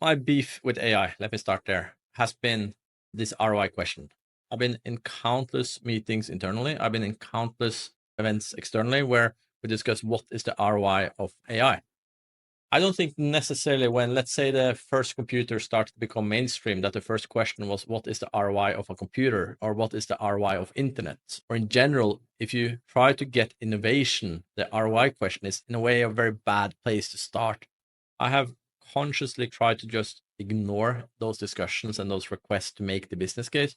My beef with AI, let me start there, has been this ROI question. I've been in countless meetings internally. I've been in countless events externally where we discuss what is the ROI of AI. I don't think necessarily when, let's say, the first computer started to become mainstream, that the first question was, what is the ROI of a computer, or what is the ROI of internet? Or in general, if you try to get innovation, the ROI question is in a way a very bad place to start. I have consciously tried to just ignore those discussions and those requests to make the business case,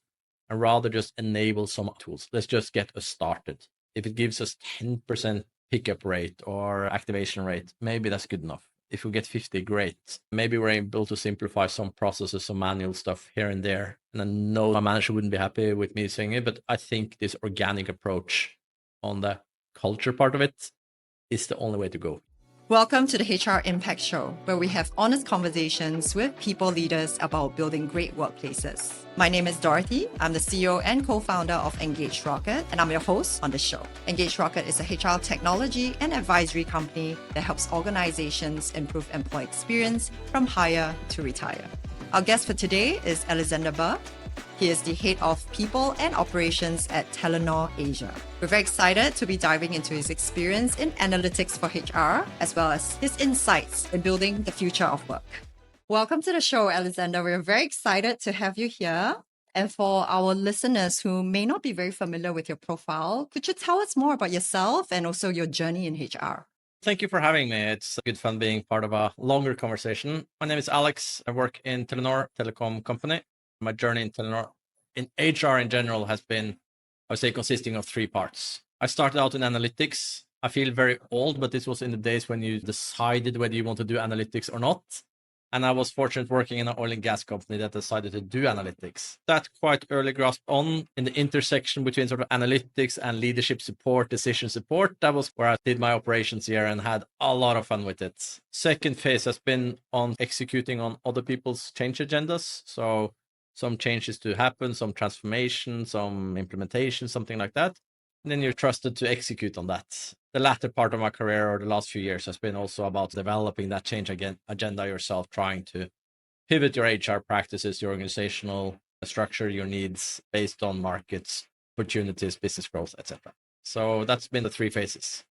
and rather just enable some tools. Let's just get us started. If it gives us 10% pickup rate or activation rate, maybe that's good enough. If we get 50, great. Maybe we're able to simplify some processes, some manual stuff here and there. And I know my manager wouldn't be happy with me saying it, but I think this organic approach on the culture part of it is the only way to go. Welcome to the HR Impact Show, where we have honest conversations with people leaders about building great workplaces. My name is Dorothy. I'm the CEO and co-founder of EngageRocket, and I'm your host on the show. EngageRocket is a HR technology and advisory company that helps organizations improve employee experience from hire to retire. Our guest for today is Alexander Bøe. He is the head of people and operations at Telenor Asia. We're very excited to be diving into his experience in analytics for HR, as well as his insights in building the future of work. Welcome to the show, Alexander. We're very excited to have you here. And for our listeners who may not be very familiar with your profile, could you tell us more about yourself and also your journey in HR? Thank you for having me. It's good fun being part of a longer conversation. My name is Alex. I work in Telenor Telecom Company. My journey in Telenor, in HR in general, has been, I would say, consisting of three parts. I started out in analytics. I feel very old, but this was in the days when you decided whether you want to do analytics or not. And I was fortunate working in an oil and gas company that decided to do analytics. That quite early grasped on in the intersection between sort of analytics and leadership support, decision support. That was where I did my operations here and had a lot of fun with it. Second phase has been on executing on other people's change agendas. So some changes to happen, some transformation, some implementation, something like that. And then you're trusted to execute on that. The latter part of my career, or the last few years, has been also about developing that change agenda yourself, trying to pivot your HR practices, your organizational structure, your needs based on markets, opportunities, business growth, etc. So that's been the three phases.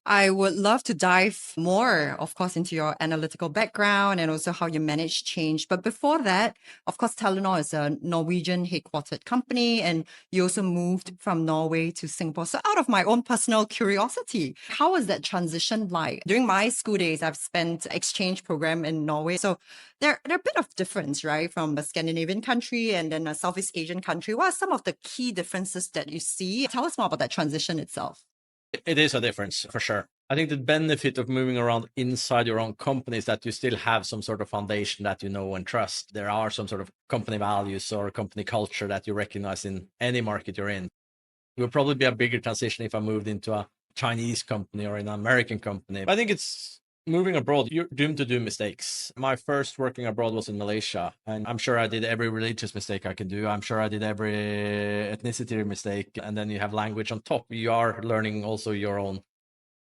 I would love to dive more, of course, into your analytical background and also how you manage change. But before that, of course, Telenor is a Norwegian headquartered company, and you also moved from Norway to Singapore. So out of my own personal curiosity, how was that transition like? During my school days, I've spent exchange program in Norway. So there are a bit of difference, right, from a Scandinavian country and then a Southeast Asian country. What are some of the key differences that you see? Tell us more about that transition itself. It is a difference for sure. I think the benefit of moving around inside your own company is that you still have some sort of foundation that you know and trust. There are some sort of company values or company culture that you recognize in any market you're in. It would probably be a bigger transition if I moved into a Chinese company or an American company. I think it's moving abroad, you're doomed to do mistakes. My first working abroad was in Malaysia, and I'm sure I did every religious mistake I could do. I'm sure I did every ethnicity mistake. And then you have language on top. You are learning also your own,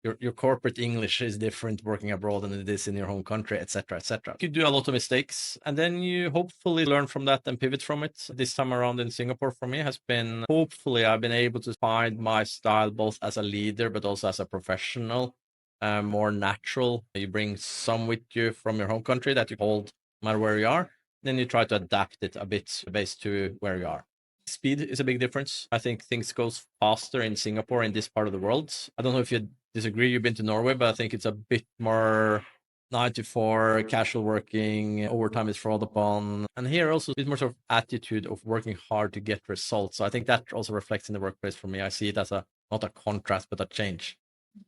your corporate English is different working abroad than it is in your home country, etc., etc. You do a lot of mistakes, and then you hopefully learn from that and pivot from it. This time around in Singapore for me has been, hopefully I've been able to find my style both as a leader, but also as a professional. More natural. You bring some with you from your home country that you hold no matter where you are. Then you try to adapt it a bit based to where you are. Speed is a big difference. I think things goes faster in Singapore, in this part of the world. I don't know if you disagree. You've been to Norway, but I think it's a bit more 9 to 4, casual working, overtime is frowned upon. And here also a bit more sort of attitude of working hard to get results. So I think that also reflects in the workplace for me. I see it as not a contrast, but a change.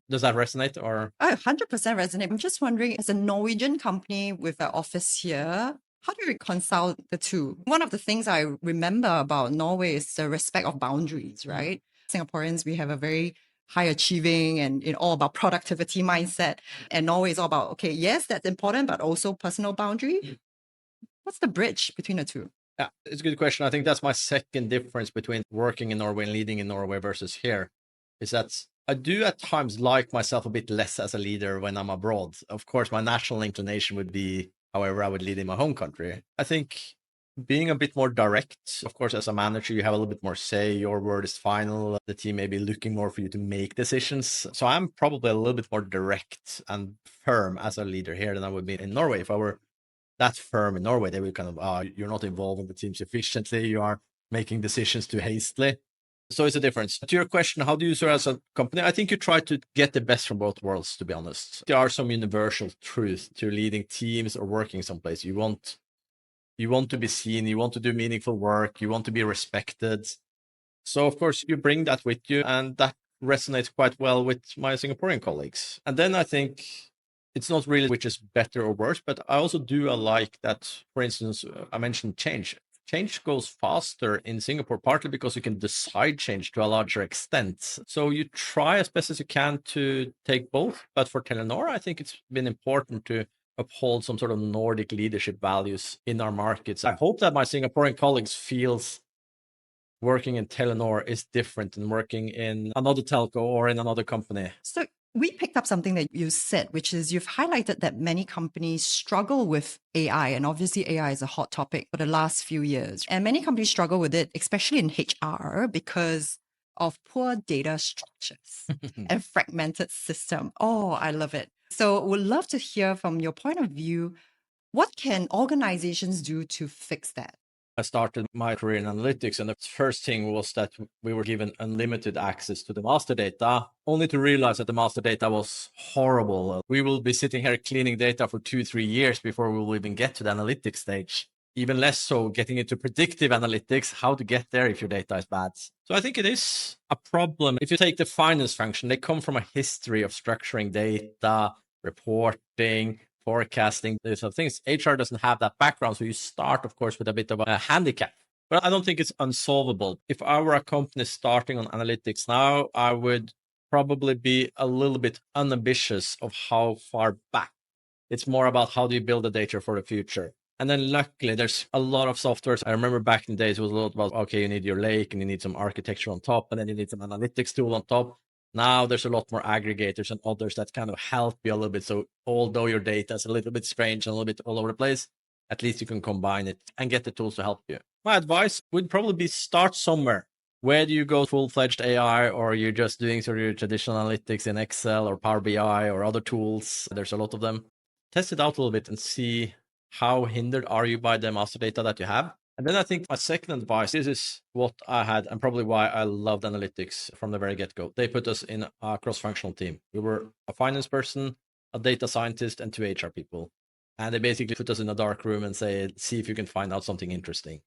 Does that resonate or? 100% resonate. I'm just wondering, as a Norwegian company with an office here, how do you reconcile the two? One of the things I remember about Norway is the respect of boundaries, right? Singaporeans, we have a very high achieving and all about productivity mindset. And Norway is all about, okay, yes, that's important, but also personal boundary. What's the bridge between the two? Yeah, it's a good question. I think that's my second difference between working in Norway and leading in Norway versus here, is that I do at times like myself a bit less as a leader when I'm abroad. Of course, my national inclination would be however I would lead in my home country. I think being a bit more direct, of course, as a manager, you have a little bit more say. Your word is final. The team may be looking more for you to make decisions. So I'm probably a little bit more direct and firm as a leader here than I would be in Norway. If I were that firm in Norway, they would kind of, you're not involving the team sufficiently. You are making decisions too hastily. So it's a difference. To your question, how do you serve as a company? I think you try to get the best from both worlds, to be honest. There are some universal truths to leading teams or working someplace. You want to be seen, you want to do meaningful work, you want to be respected. So of course you bring that with you, and that resonates quite well with my Singaporean colleagues. And then I think it's not really which is better or worse, but I also do like that, for instance, I mentioned change. Change goes faster in Singapore, partly because you can decide change to a larger extent. So you try as best as you can to take both. But for Telenor, I think it's been important to uphold some sort of Nordic leadership values in our markets. I hope that my Singaporean colleagues feels working in Telenor is different than working in another telco or in another company. So we picked up something that you said, which is you've highlighted that many companies struggle with AI. And obviously AI is a hot topic for the last few years. And many companies struggle with it, especially in HR, because of poor data structures and fragmented system. Oh, I love it. So would love to hear from your point of view, what can organizations do to fix that? I started my career in analytics, and the first thing was that we were given unlimited access to the master data, only to realize that the master data was horrible. We will be sitting here cleaning data for 2-3 years before we will even get to the analytics stage. Even less so getting into predictive analytics, how to get there if your data is bad. So I think it is a problem. If you take the finance function, they come from a history of structuring data, reporting, forecasting, these sort of things. HR doesn't have that background. So you start, of course, with a bit of a handicap. But I don't think it's unsolvable. If I were a company starting on analytics now, I would probably be a little bit unambitious of how far back. It's more about how do you build the data for the future. And then luckily, there's a lot of softwares. I remember back in the days, it was a lot about, okay, you need your lake and you need some architecture on top, and then you need some analytics tool on top. Now there's a lot more aggregators and others that kind of help you a little bit. So although your data is a little bit strange and a little bit all over the place, at least you can combine it and get the tools to help you. My advice would probably be start somewhere. Where do you go full-fledged AI, or you're just doing sort of your traditional analytics in Excel or Power BI or other tools? There's a lot of them. Test it out a little bit and see how hindered are you by the master data that you have. And then I think my second advice, this is what I had and probably why I loved analytics from the very get-go. They put us in a cross-functional team. We were a finance person, a data scientist, and 2 HR people. And they basically put us in a dark room and say, see if you can find out something interesting.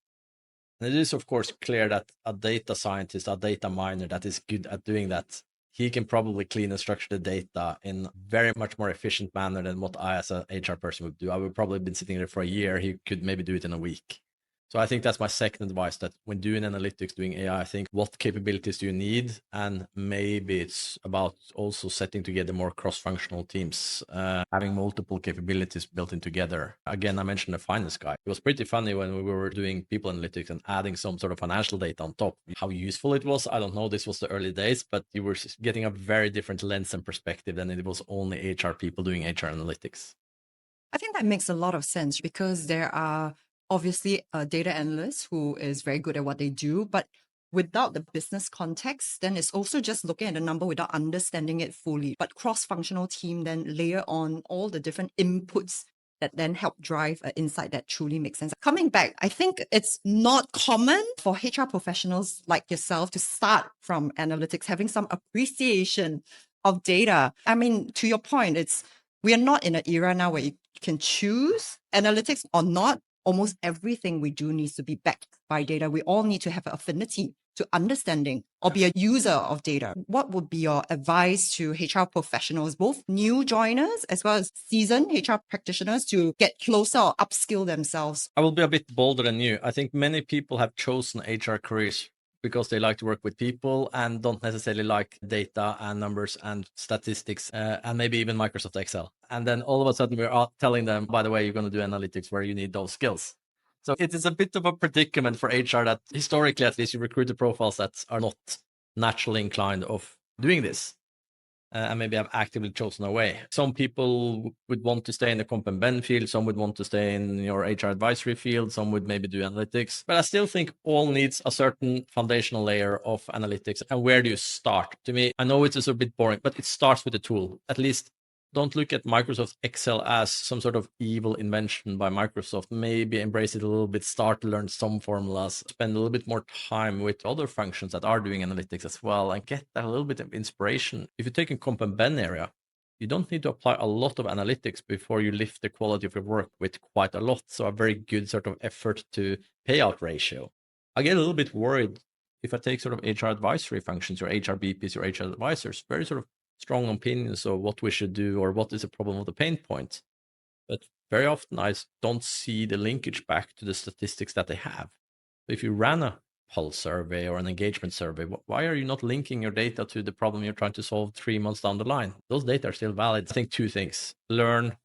And it is, of course, clear that a data scientist, a data miner that is good at doing that, he can probably clean and structure the data in a very much more efficient manner than what I as an HR person would do. I would probably have been sitting there for a year. He could maybe do it in a week. So I think that's my second advice, that when doing analytics, doing AI, I think what capabilities do you need? And maybe it's about also setting together more cross-functional teams, having multiple capabilities built in together. Again, I mentioned the finance guy. It was pretty funny when we were doing people analytics and adding some sort of financial data on top. How useful it was, I don't know. This was the early days, but you were getting a very different lens and perspective than it was only HR people doing HR analytics. I think that makes a lot of sense because there are obviously a data analyst who is very good at what they do, but without the business context, then it's also just looking at the number without understanding it fully. But cross-functional team then layer on all the different inputs that then help drive an insight that truly makes sense. Coming back, I think it's not common for HR professionals like yourself to start from analytics, having some appreciation of data. I mean, to your point, we are not in an era now where you can choose analytics or not. Almost everything we do needs to be backed by data. We all need to have an affinity to understanding or be a user of data. What would be your advice to HR professionals, both new joiners as well as seasoned HR practitioners, to get closer or upskill themselves? I will be a bit bolder than you. I think many people have chosen HR careers because they like to work with people and don't necessarily like data and numbers and statistics and maybe even Microsoft Excel. And then all of a sudden we're telling them, by the way, you're going to do analytics where you need those skills. So it is a bit of a predicament for HR that historically, at least, you recruit the profiles that are not naturally inclined of doing this. and maybe have actively chosen away. Some people would want to stay in the comp and ben field. Some would want to stay in your HR advisory field. Some would maybe do analytics. But I still think all needs a certain foundational layer of analytics. And where do you start? To me, I know it's a bit boring, but it starts with the tool. At least don't look at Microsoft Excel as some sort of evil invention by Microsoft. Maybe embrace it a little bit, start to learn some formulas, spend a little bit more time with other functions that are doing analytics as well, and get that a little bit of inspiration. If you take a comp and ben area, you don't need to apply a lot of analytics before you lift the quality of your work with quite a lot. So a very good sort of effort to payout ratio. I get a little bit worried if I take sort of HR advisory functions, or HR BPs, or HR advisors, very sort of strong opinions of what we should do or what is the problem of the pain point. But very often I don't see the linkage back to the statistics that they have. If you ran a pulse survey or an engagement survey, why are you not linking your data to the problem you're trying to solve 3 months down the line? Those data are still valid. I think two things: learn,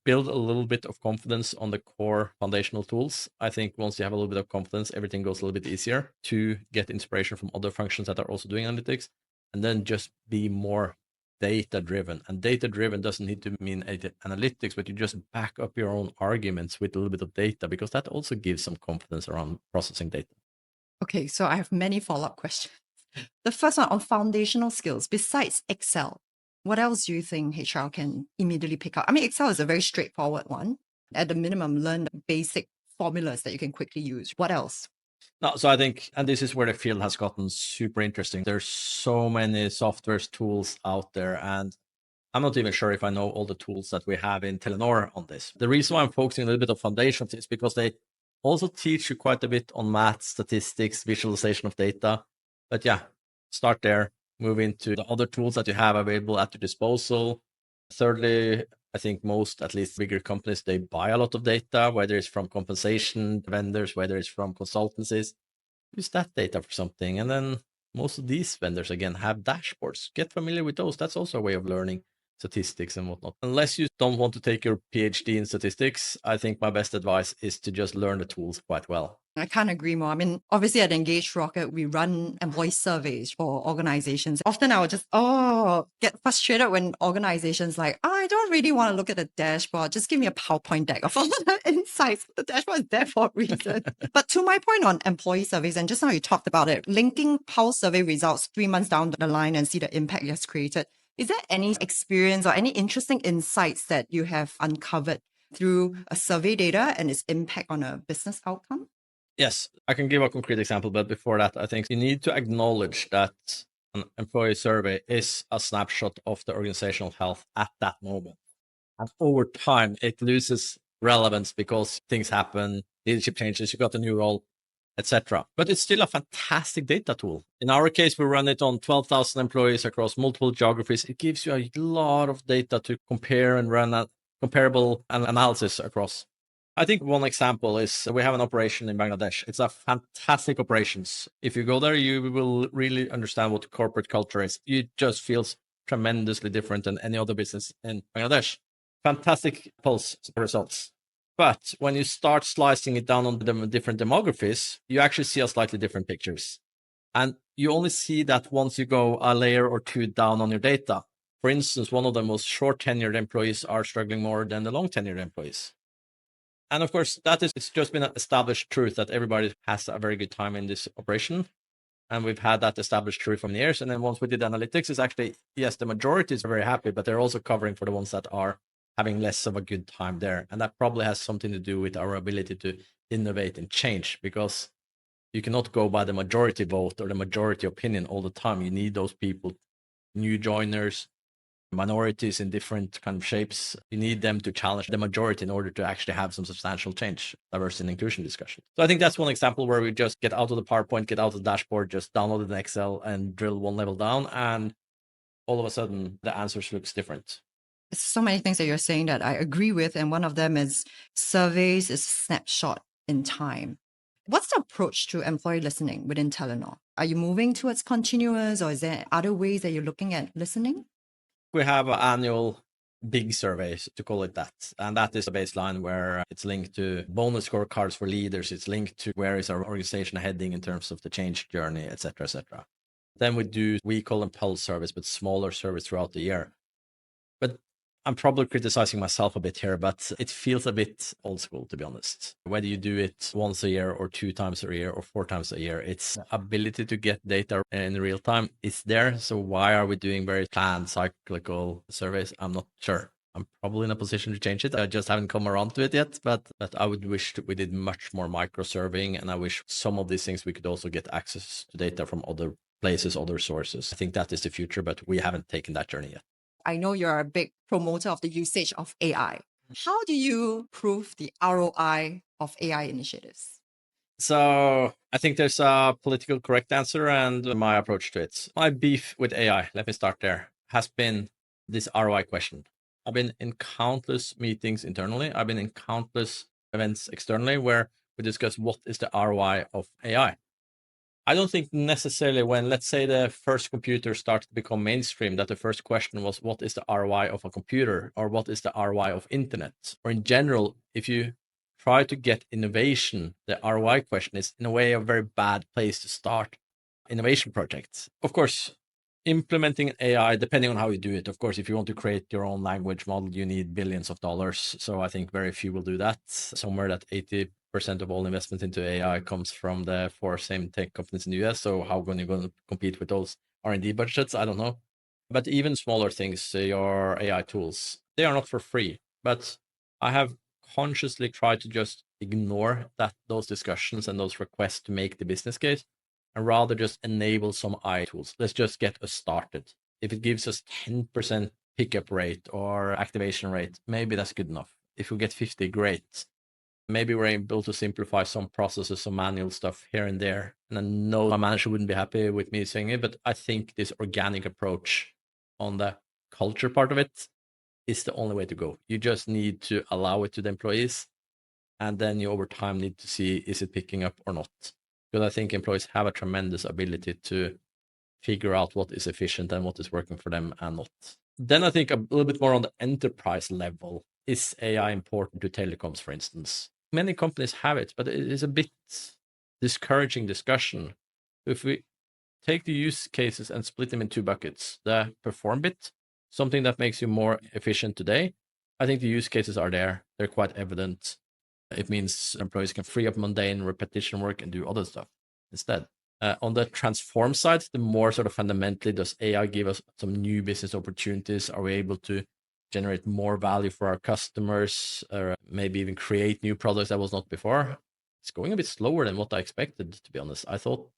build a little bit of confidence on the core foundational tools. I think once you have a little bit of confidence, everything goes a little bit easier to get inspiration from other functions that are also doing analytics, and then just be more data-driven. And data-driven doesn't need to mean analytics, but you just back up your own arguments with a little bit of data, because that also gives some confidence around processing data. Okay, so I have many follow-up questions. The first one on foundational skills. Besides Excel, what else do you think HR can immediately pick up? I mean, Excel is a very straightforward one. At the minimum, learn the basic formulas that you can quickly use. What else? No, so I think, and this is where the field has gotten super interesting. There's so many software tools out there, and I'm not even sure if I know all the tools that we have in Telenor on this. The reason why I'm focusing a little bit on foundations is because they also teach you quite a bit on math, statistics, visualization of data. But yeah, start there, move into the other tools that you have available at your disposal. Thirdly, I think most, at least bigger companies, they buy a lot of data, whether it's from compensation vendors, whether it's from consultancies. Use that data for something. And then most of these vendors, again, have dashboards. Get familiar with those. That's also a way of learning statistics and whatnot. Unless you don't want to take your PhD in statistics, I think my best advice is to just learn the tools quite well. I can't agree more. I mean, obviously at EngageRocket, we run employee surveys for organizations. Often I would just, get frustrated when organizations like, I don't really want to look at the dashboard. Just give me a PowerPoint deck of all the insights. The dashboard is there for a reason. But to my point on employee surveys, and just now you talked about it, linking pulse survey results 3 months down the line and see the impact it has created. Is there any experience or any interesting insights that you have uncovered through a survey data and its impact on a business outcome? Yes, I can give a concrete example, but before that, I think you need to acknowledge that an employee survey is a snapshot of the organizational health at that moment. And over time, it loses relevance because things happen, leadership changes, you got a new role, etc. But it's still a fantastic data tool. In our case, we run it on 12,000 employees across multiple geographies. It gives you a lot of data to compare and run a comparable analysis across. I think one example is we have an operation in Bangladesh. It's a fantastic operations. If you go there, you will really understand what corporate culture is. It just feels tremendously different than any other business in Bangladesh. Fantastic pulse results. But when you start slicing it down on the different demographies, you actually see a slightly different pictures. And you only see that once you go a layer or two down on your data. For instance, one of the most short tenured employees are struggling more than the long tenured employees. And of course, it's just been an established truth that everybody has a very good time in this operation. And we've had that established truth for years. And then once we did analytics, it's actually, yes, the majority is very happy, but they're also covering for the ones that are having less of a good time there. And that probably has something to do with our ability to innovate and change, because you cannot go by the majority vote or the majority opinion all the time. You need those people, new joiners, minorities in different kind of shapes. You need them to challenge the majority in order to actually have some substantial change, diversity and inclusion discussion. So I think that's one example where we just get out of the PowerPoint, get out of the dashboard, just download it in Excel and drill one level down. And all of a sudden the answers looks different. So many things that you're saying that I agree with. And one of them is surveys is snapshot in time. What's the approach to employee listening within Telenor? Are you moving towards continuous, or is there other ways that you're looking at listening? We have an annual big surveys, to call it that. And that is a baseline where it's linked to bonus scorecards for leaders. It's linked to where is our organization heading in terms of the change journey, et cetera, et cetera. Then we call them pulse service, but smaller service throughout the year. But I'm probably criticizing myself a bit here, but it feels a bit old school, to be honest. Whether you do it once a year or 2 times a year or 4 times a year, its ability to get data in real time is there. So why are we doing very planned cyclical surveys? I'm not sure. I'm probably in a position to change it. I just haven't come around to it yet, but I would wish we did much more micro surveying. And I wish some of these things we could also get access to data from other places, other sources. I think that is the future, but we haven't taken that journey yet. I know you're a big promoter of the usage of AI. How do you prove the ROI of AI initiatives? So I think there's a political correct answer and my approach to it. My beef with AI, let me start there, has been this ROI question. I've been in countless meetings internally. I've been in countless events externally where we discuss what is the ROI of AI. I don't think necessarily when, let's say, the first computer started to become mainstream, that the first question was, what is the ROI of a computer? Or what is the ROI of internet? Or in general, if you try to get innovation, the ROI question is in a way a very bad place to start innovation projects. Of course, implementing AI, depending on how you do it, of course, if you want to create your own language model, you need billions of dollars. So I think very few will do that. Somewhere that 80% of all investment into AI comes from the 4 same tech companies in the US. So how are you going to compete with those R&D budgets? I don't know. But even smaller things, your AI tools, they are not for free. But I have consciously tried to just ignore those discussions and those requests to make the business case, and rather just enable some AI tools. Let's just get us started. If it gives us 10% pickup rate or activation rate, maybe that's good enough. If we get 50, great. Maybe we're able to simplify some processes, some manual stuff here and there. And I know my manager wouldn't be happy with me saying it, but I think this organic approach on the culture part of it is the only way to go. You just need to allow it to the employees. And then you over time need to see, is it picking up or not? Because I think employees have a tremendous ability to figure out what is efficient and what is working for them and not. Then I think a little bit more on the enterprise level. Is AI important to telecoms, for instance? Many companies have it, but it is a bit discouraging discussion. If we take the use cases and split them in 2 buckets, the perform bit, something that makes you more efficient today, I think the use cases are there. They're quite evident. It means employees can free up mundane repetition work and do other stuff instead. On the transform side, the more sort of fundamentally, does AI give us some new business opportunities? Are we able to generate more value for our customers, or maybe even create new products that was not before? It's going a bit slower than what I expected, to be honest. I thought,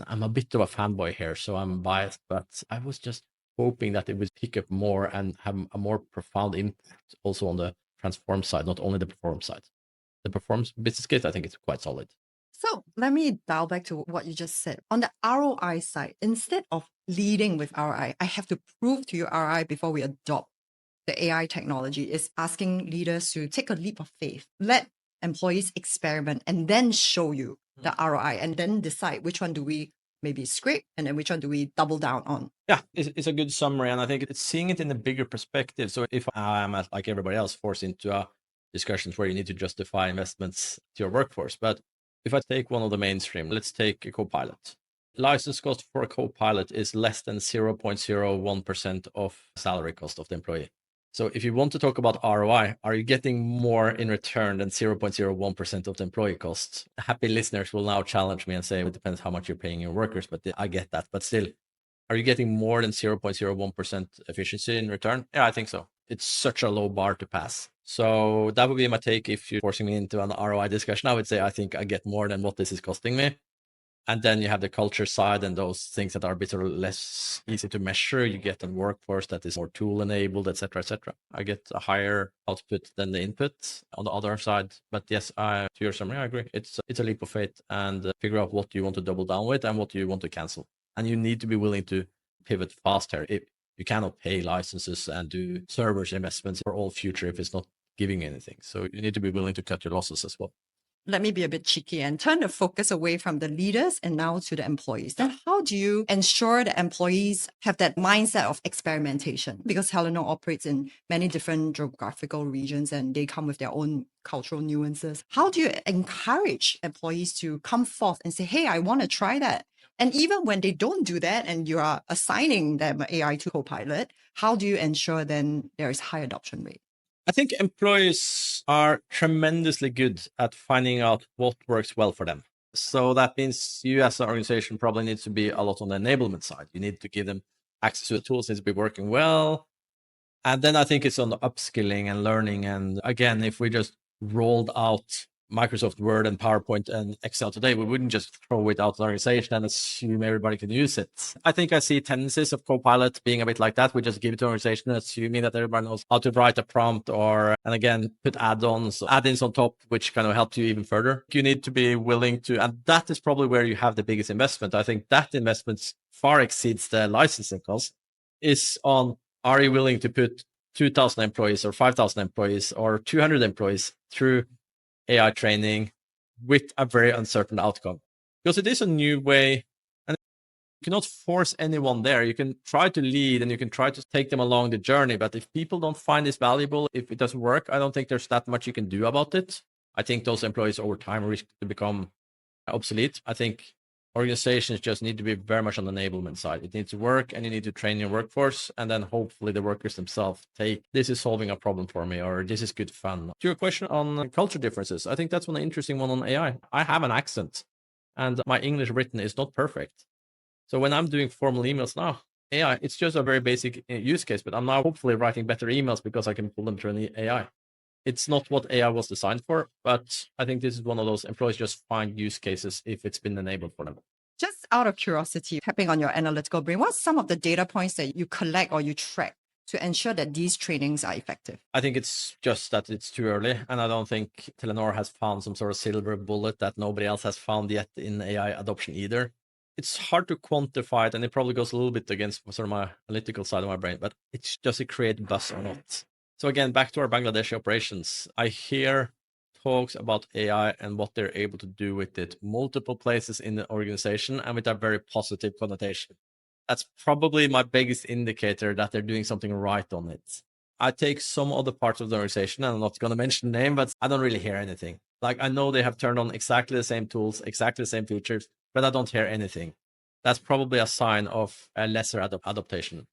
I'm a bit of a fanboy here, so I'm biased, but I was just hoping that it would pick up more and have a more profound impact also on the transform side, not only the perform side. The performance business case, I think it's quite solid. So let me dial back to what you just said. On the ROI side, instead of leading with ROI, I have to prove to you ROI before we adopt the AI technology, is asking leaders to take a leap of faith, let employees experiment, and then show you the ROI, and then decide which one do we maybe scrape and then which one do we double down on. Yeah, it's a good summary. And I think it's seeing it in a bigger perspective. So if I'm, like everybody else, forced into discussions where you need to justify investments to your workforce. But if I take one of the mainstream, let's take a Copilot. License cost for a Copilot is less than 0.01% of salary cost of the employee. So if you want to talk about ROI, are you getting more in return than 0.01% of the employee costs? Happy listeners will now challenge me and say, it depends how much you're paying your workers, but I get that. But still, are you getting more than 0.01% efficiency in return? Yeah, I think so. It's such a low bar to pass. So that would be my take. If you're forcing me into an ROI discussion, I would say I think I get more than what this is costing me. And then you have the culture side and those things that are a bit sort of less easy to measure. You get a workforce that is more tool enabled, et cetera, et cetera. I get a higher output than the input on the other side. But yes, to your summary, I agree. It's a leap of faith, and figure out what you want to double down with and what you want to cancel. And you need to be willing to pivot fast here. You cannot pay licenses and do servers investments for all future if it's not giving anything. So you need to be willing to cut your losses as well. Let me be a bit cheeky and turn the focus away from the leaders and now to the employees. Then how do you ensure the employees have that mindset of experimentation? Because Telenor operates in many different geographical regions and they come with their own cultural nuances. How do you encourage employees to come forth and say, hey, I want to try that? And even when they don't do that and you are assigning them an AI to Copilot, how do you ensure then there is high adoption rate? I think employees are tremendously good at finding out what works well for them. So that means you as an organization probably need to be a lot on the enablement side. You need to give them access to the tools, needs to be working well. And then I think it's on the upskilling and learning. And again, if we just rolled out Microsoft Word and PowerPoint and Excel today, we wouldn't just throw it out to the organization and assume everybody can use it. I think I see tendencies of Copilot being a bit like that. We just give it to an organization, assuming that everybody knows how to write a prompt and again, put add-ins on top, which kind of help you even further. You need to be willing to, and that is probably where you have the biggest investment. I think that investment far exceeds the licensing cost is on, are you willing to put 2,000 employees or 5,000 employees or 200 employees through AI training with a very uncertain outcome? Because it is a new way and you cannot force anyone there. You can try to lead and you can try to take them along the journey. But if people don't find this valuable, if it doesn't work, I don't think there's that much you can do about it. I think those employees over time risk to become obsolete. I think organizations just need to be very much on the enablement side. It needs to work and you need to train your workforce. And then hopefully the workers themselves take, this is solving a problem for me, or this is good fun. To your question on culture differences, I think that's one interesting one on AI. I have an accent and my English written is not perfect. So when I'm doing formal emails now, AI, it's just a very basic use case, but I'm now hopefully writing better emails because I can pull them through the AI. It's not what AI was designed for, but I think this is one of those employees just find use cases if it's been enabled for them. Just out of curiosity, tapping on your analytical brain, what's some of the data points that you collect or you track to ensure that these trainings are effective? I think it's just that it's too early. And I don't think Telenor has found some sort of silver bullet that nobody else has found yet in AI adoption either. It's hard to quantify it, and it probably goes a little bit against sort of my analytical side of my brain, but it's just to create buzz or not. So again, back to our Bangladeshi operations, I hear talks about AI and what they're able to do with it multiple places in the organization and with a very positive connotation. That's probably my biggest indicator that they're doing something right on it. I take some other parts of the organization, and I'm not going to mention the name, but I don't really hear anything. Like, I know they have turned on exactly the same tools, exactly the same features, but I don't hear anything. That's probably a sign of a lesser adaptation.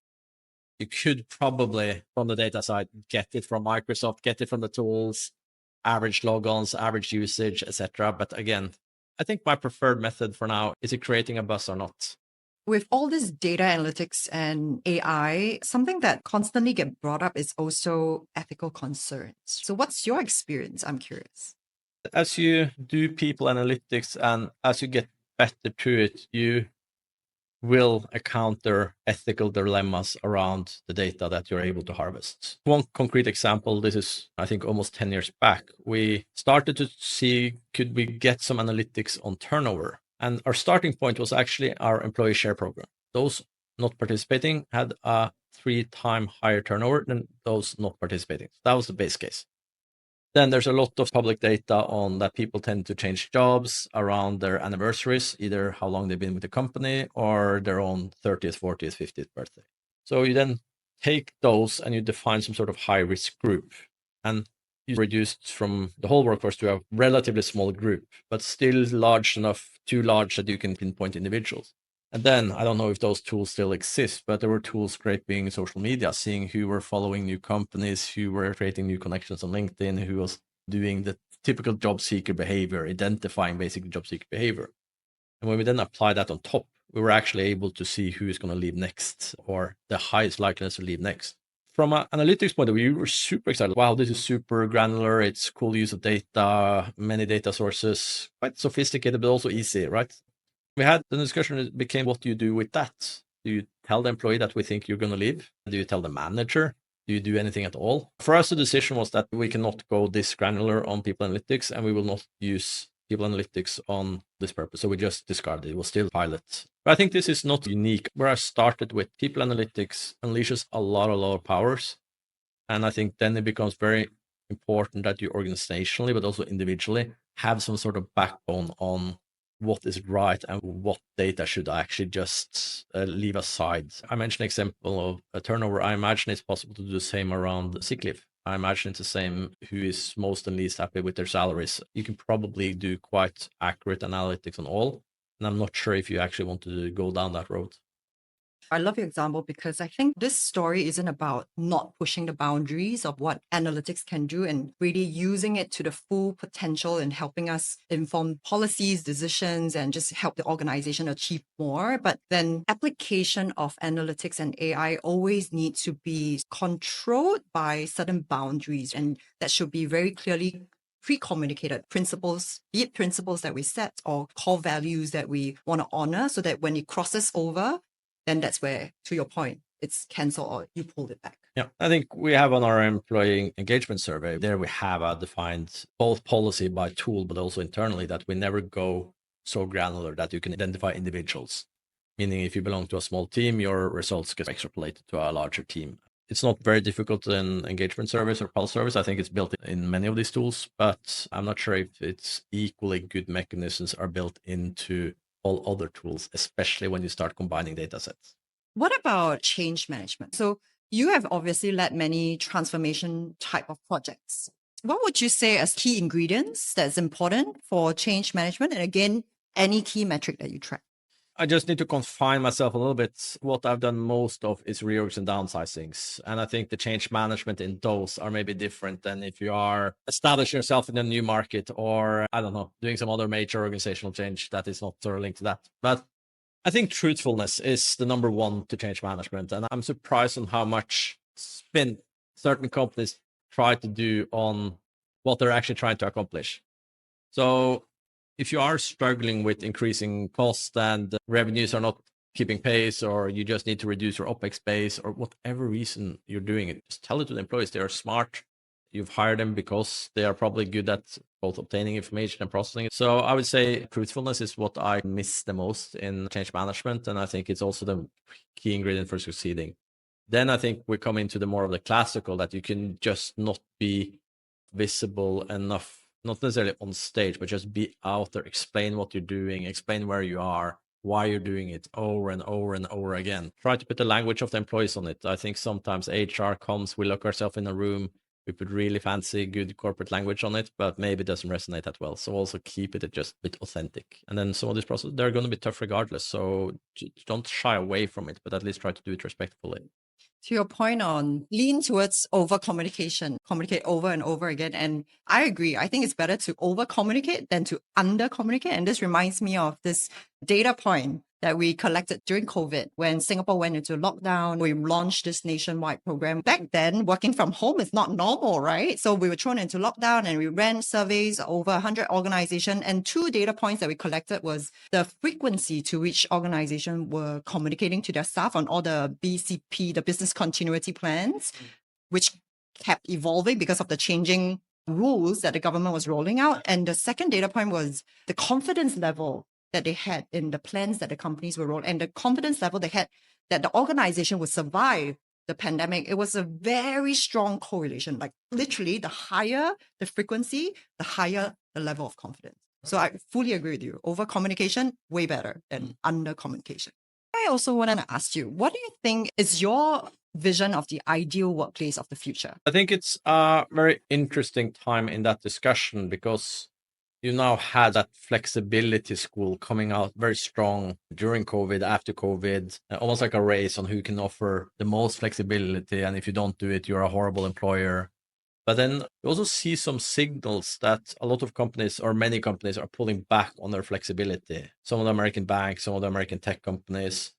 You could probably, from the data side, get it from Microsoft, get it from the tools, average logons, average usage, etc. But again, I think my preferred method for now is it creating a buzz or not. With all this data analytics and AI, something that constantly get brought up is also ethical concerns. So what's your experience? I'm curious. As you do people analytics and as you get better to it, you will encounter ethical dilemmas around the data that you're able to harvest. One concrete example, this is, I think, almost 10 years back. We started to see, could we get some analytics on turnover? And our starting point was actually our employee share program. Those not participating had a 3-time higher turnover than those not participating. That was the base case. Then there's a lot of public data on that people tend to change jobs around their anniversaries, either how long they've been with the company or their own 30th, 40th, 50th birthday. So you then take those and you define some sort of high risk group, and you reduce from the whole workforce to a relatively small group, but still large enough, too large that you can pinpoint individuals. And then I don't know if those tools still exist, but there were tools scraping social media, seeing who were following new companies, who were creating new connections on LinkedIn, who was doing the typical job seeker behavior, identifying basically job seeker behavior. And when we then apply that on top, we were actually able to see who is going to leave next, or the highest likeliness to leave next. From an analytics point of view, we were super excited. Wow, this is super granular. It's cool use of data, many data sources, quite sophisticated, but also easy, right? We had the discussion, it became, what do you do with that? Do you tell the employee that we think you're going to leave? Do you tell the manager? Do you do anything at all? For us, the decision was that we cannot go this granular on people analytics, and we will not use people analytics on this purpose. So we just discarded it. It was still pilot. But I think this is not unique. Where I started with people analytics unleashes a lot of powers. And I think then it becomes very important that you organizationally, but also individually, have some sort of backbone on what is right and what data should I actually just leave aside. I mentioned an example of a turnover. I imagine it's possible to do the same around sick leave. I imagine it's the same who is most and least happy with their salaries. You can probably do quite accurate analytics on all. And I'm not sure if you actually want to go down that road. I love your example because I think this story isn't about not pushing the boundaries of what analytics can do and really using it to the full potential and helping us inform policies, decisions, and just help the organization achieve more. But then application of analytics and AI always needs to be controlled by certain boundaries, and that should be very clearly pre-communicated principles, be it principles that we set or core values that we want to honor, so that when it crosses over, then that's where, to your point, it's cancelled or you pulled it back. Yeah, I think we have on our employee engagement survey, there we have a defined both policy by tool, but also internally that we never go so granular that you can identify individuals. Meaning if you belong to a small team, your results get extrapolated to a larger team. It's not very difficult in engagement service or pulse service. I think it's built in many of these tools, but I'm not sure if it's equally good mechanisms are built into all other tools, especially when you start combining data sets. What about change management? So you have obviously led many transformation type of projects. What would you say as key ingredients that's important for change management? And again, any key metric that you track? I just need to confine myself a little bit. What I've done most of is reorgs and downsizings. And I think the change management in those are maybe different than if you are establishing yourself in a new market or, I don't know, doing some other major organizational change that is not linked to that. But I think truthfulness is the number one to change management. And I'm surprised on how much spin certain companies try to do on what they're actually trying to accomplish. So if you are struggling with increasing costs and revenues are not keeping pace, or you just need to reduce your OPEX base, or whatever reason you're doing it, just tell it to the employees. They are smart. You've hired them because they are probably good at both obtaining information and processing it. So I would say truthfulness is what I miss the most in change management. And I think it's also the key ingredient for succeeding. Then I think we come into the more of the classical that you can just not be visible enough, not necessarily on stage, but just be out there, explain what you're doing, explain where you are, why you're doing it over and over and over again. Try to put the language of the employees on it. I think sometimes HR comes, we lock ourselves in a room, we put really fancy, good corporate language on it, but maybe it doesn't resonate that well. So also keep it just a bit authentic. And then some of these processes, they're going to be tough regardless. So don't shy away from it, but at least try to do it respectfully. To your point on lean towards over communication, communicate over and over again. And I agree. I think it's better to over communicate than to under communicate. And this reminds me of this data point that we collected during COVID when Singapore went into lockdown. We launched this nationwide program. Back then, working from home is not normal, right? So we were thrown into lockdown and we ran surveys over 100 organizations. And 2 data points that we collected was the frequency to which organizations were communicating to their staff on all the BCP, the business continuity plans, which kept evolving because of the changing rules that the government was rolling out. And the second data point was the confidence level that they had in the plans that the companies were rolling, and the confidence level they had that the organization would survive the pandemic. It was a very strong correlation. Like literally, the higher the frequency, the higher the level of confidence. So I fully agree with you. Over communication, way better than under communication. I also want to ask you, what do you think is your vision of the ideal workplace of the future? I think it's a very interesting time in that discussion because you now had that flexibility school coming out very strong during COVID, after COVID, almost like a race on who can offer the most flexibility. And if you don't do it, you're a horrible employer. But then you also see some signals that a lot of companies or many companies are pulling back on their flexibility. Some of the American banks, some of the American tech companies.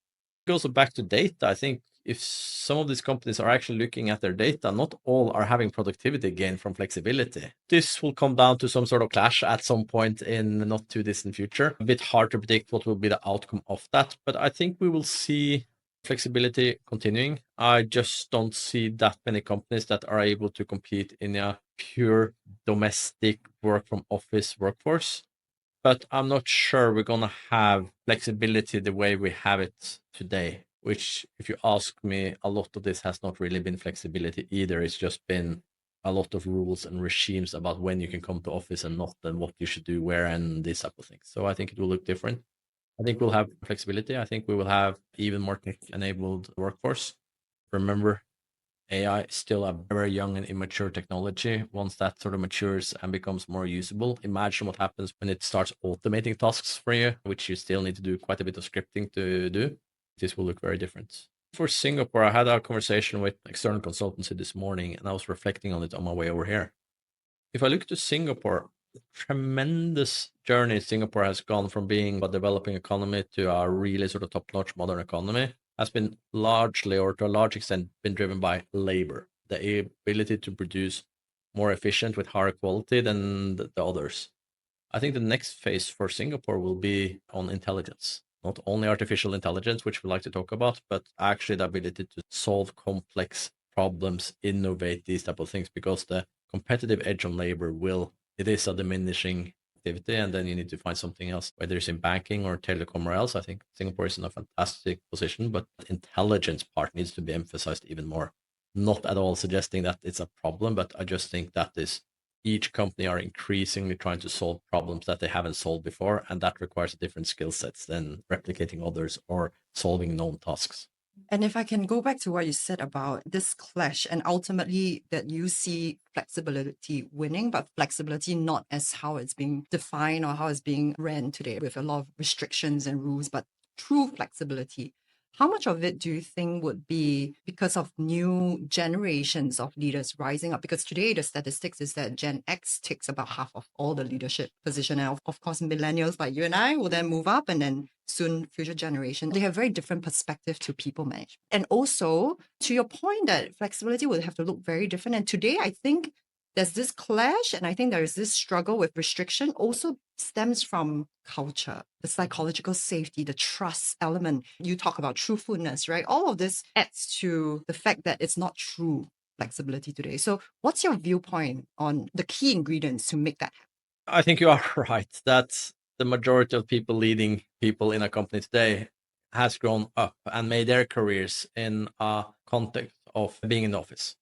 It goes back to data. I think if some of these companies are actually looking at their data, not all are having productivity gain from flexibility. This will come down to some sort of clash at some point in the not too distant future. A bit hard to predict what will be the outcome of that, but I think we will see flexibility continuing. I just don't see that many companies that are able to compete in a pure domestic work from office workforce. But I'm not sure we're going to have flexibility the way we have it today, which, if you ask me, a lot of this has not really been flexibility either. It's just been a lot of rules and regimes about when you can come to office and not, and what you should do where, and this type of thing. So I think it will look different. I think we'll have flexibility. I think we will have even more tech-enabled workforce. Remember, AI is still a very young and immature technology. Once that sort of matures and becomes more usable, imagine what happens when it starts automating tasks for you, which you still need to do quite a bit of scripting to do. This will look very different. For Singapore, I had a conversation with external consultancy this morning, and I was reflecting on it on my way over here. If I look to Singapore, the tremendous journey Singapore has gone from being a developing economy to a really sort of top-notch modern economy has been largely, or to a large extent, been driven by labor, the ability to produce more efficient with higher quality than the others. I think the next phase for Singapore will be on intelligence, not only artificial intelligence, which we like to talk about, but actually the ability to solve complex problems, innovate these type of things, because the competitive edge on labor it is a diminishing activity, and then you need to find something else, whether it's in banking or telecom or else. I think Singapore is in a fantastic position, but the intelligence part needs to be emphasized even more. Not at all suggesting that it's a problem, but I just think that each company are increasingly trying to solve problems that they haven't solved before, and that requires different skill sets than replicating others or solving known tasks. And if I can go back to what you said about this clash, and ultimately that you see flexibility winning, but flexibility not as how it's being defined or how it's being ran today with a lot of restrictions and rules, but true flexibility. How much of it do you think would be because of new generations of leaders rising up? Because today the statistics is that Gen X takes about half of all the leadership position. And of course, millennials like you and I will then move up, and then soon future generation. They have very different perspective to people management. And also, to your point that flexibility will have to look very different. And today, I think there's this clash, and I think there is this struggle with restriction also stems from culture, the psychological safety, the trust element. You talk about truthfulness, right? All of this adds to the fact that it's not true flexibility today. So what's your viewpoint on the key ingredients to make that happen? I think you are right that the majority of people leading people in a company today has grown up and made their careers in a context of being in the office.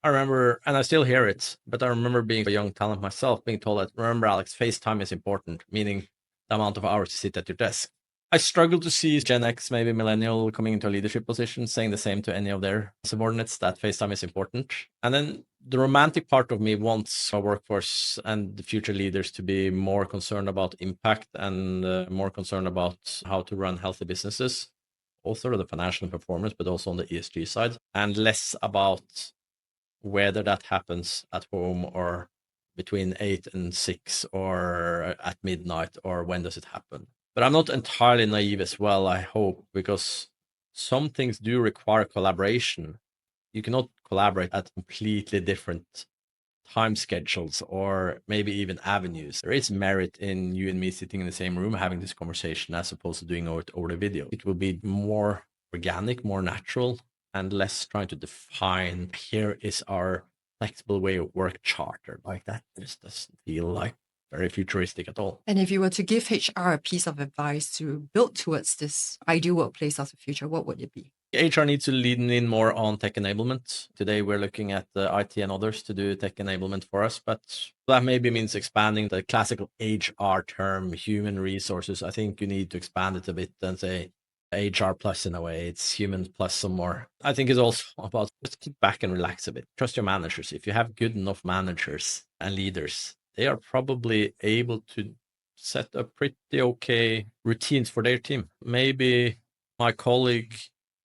I remember, and I still hear it, but I remember being a young talent myself, being told that, remember, Alex, FaceTime is important, meaning the amount of hours you sit at your desk. I struggle to see Gen X, maybe millennial, coming into a leadership position, saying the same to any of their subordinates, that FaceTime is important. And then the romantic part of me wants our workforce and the future leaders to be more concerned about impact and more concerned about how to run healthy businesses, also the financial performance, but also on the ESG side, and less about whether that happens at home or between 8 and 6 or at midnight, or when does it happen. But I'm not entirely naive as well, I hope, because some things do require collaboration. You cannot collaborate at completely different time schedules or maybe even avenues. There is merit in you and me sitting in the same room having this conversation as opposed to doing it over the video. It will be more organic, more natural, and less trying to define, here is our flexible way of work charter. Like that just doesn't feel like very futuristic at all. And if you were to give HR a piece of advice to build towards this ideal workplace of the future, what would it be? HR needs to lean in more on tech enablement. Today, we're looking at the IT and others to do tech enablement for us, but that maybe means expanding the classical HR term, human resources. I think you need to expand it a bit and say HR plus in a way. It's human plus some more. I think it's also about just kick back and relax a bit. Trust your managers. If you have good enough managers and leaders, they are probably able to set up pretty okay routines for their team. Maybe my colleague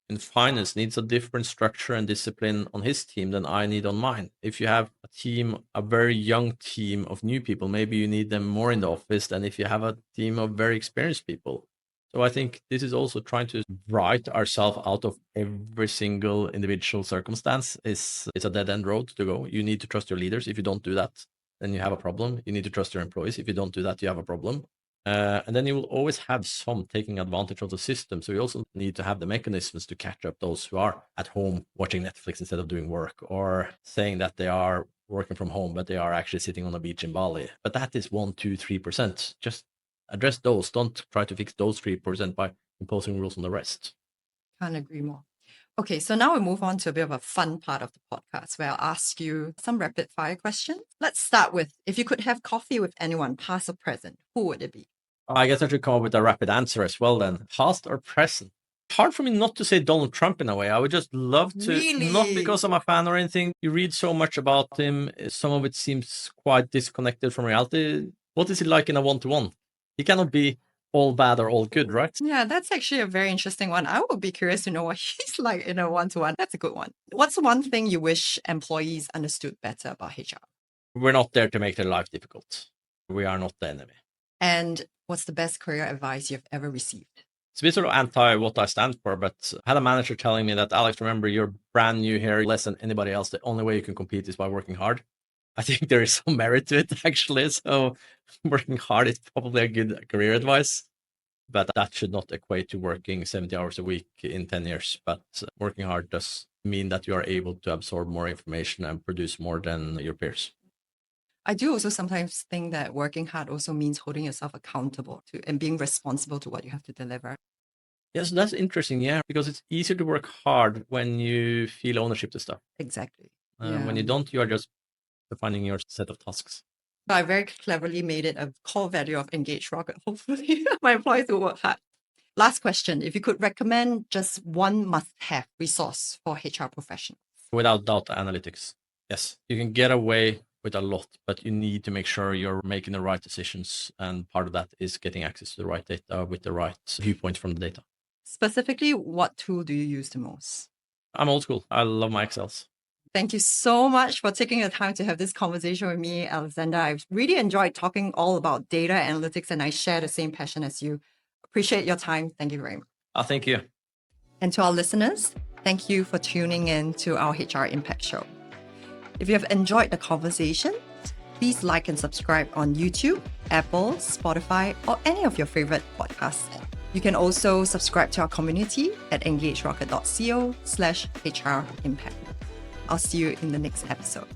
in finance needs a different structure and discipline on his team than I need on mine. If you have a team, a very young team of new people, maybe you need them more in the office than if you have a team of very experienced people. So I think this is also trying to write ourselves out of every single individual circumstance. It's a dead end road to go. You need to trust your leaders. If you don't do that, then you have a problem. You need to trust your employees. If you don't do that, you have a problem. And then you will always have some taking advantage of the system. So you also need to have the mechanisms to catch up those who are at home watching Netflix instead of doing work, or saying that they are working from home, but they are actually sitting on a beach in Bali. But that is 1%, 2%, 3%. Just address those. Don't try to fix those 3% by imposing rules on the rest. Can't agree more. Okay, so now we move on to a bit of a fun part of the podcast where I'll ask you some rapid fire questions. Let's start with, if you could have coffee with anyone, past or present, who would it be? I guess I should come up with a rapid answer as well then. Past or present? Hard for me not to say Donald Trump in a way. I would just love to, Really? not because I'm a fan or anything. You read so much about him. Some of it seems quite disconnected from reality. What is he like in a one-to-one? He cannot be all bad or all good, right? Yeah, that's actually a very interesting one. I would be curious to know what he's like in a one-to-one. That's a good one. What's one thing you wish employees understood better about HR? We're not there to make their life difficult. We are not the enemy. And what's the best career advice you've ever received? It's a bit sort of anti what I stand for, but I had a manager telling me that, Alex, remember, you're brand new here, less than anybody else. The only way you can compete is by working hard. I think there is some merit to it, actually. So working hard is probably a good career advice, but that should not equate to working 70 hours a week in 10 years. But working hard does mean that you are able to absorb more information and produce more than your peers. I do also sometimes think that working hard also means holding yourself accountable to and being responsible to what you have to deliver. Yes, that's interesting. Yeah, because it's easier to work hard when you feel ownership to stuff. Exactly. When you don't, you are just defining your set of tasks. So I very cleverly made it a core value of EngageRocket. Hopefully my employees will work hard. Last question. If you could recommend just one must-have resource for HR professionals. Without doubt, analytics. Yes, you can get away with a lot, but you need to make sure you're making the right decisions. And part of that is getting access to the right data with the right viewpoint from the data. Specifically, what tool do you use the most? I'm old school. I love my Excels. Thank you so much for taking the time to have this conversation with me, Alexander. I've really enjoyed talking all about data analytics, and I share the same passion as you. Appreciate your time. Thank you very much. Thank you. And to our listeners, thank you for tuning in to our HR Impact Show. If you have enjoyed the conversation, please like and subscribe on YouTube, Apple, Spotify, or any of your favorite podcasts. You can also subscribe to our community at engagerocket.co/HR Impact. I'll see you in the next episode.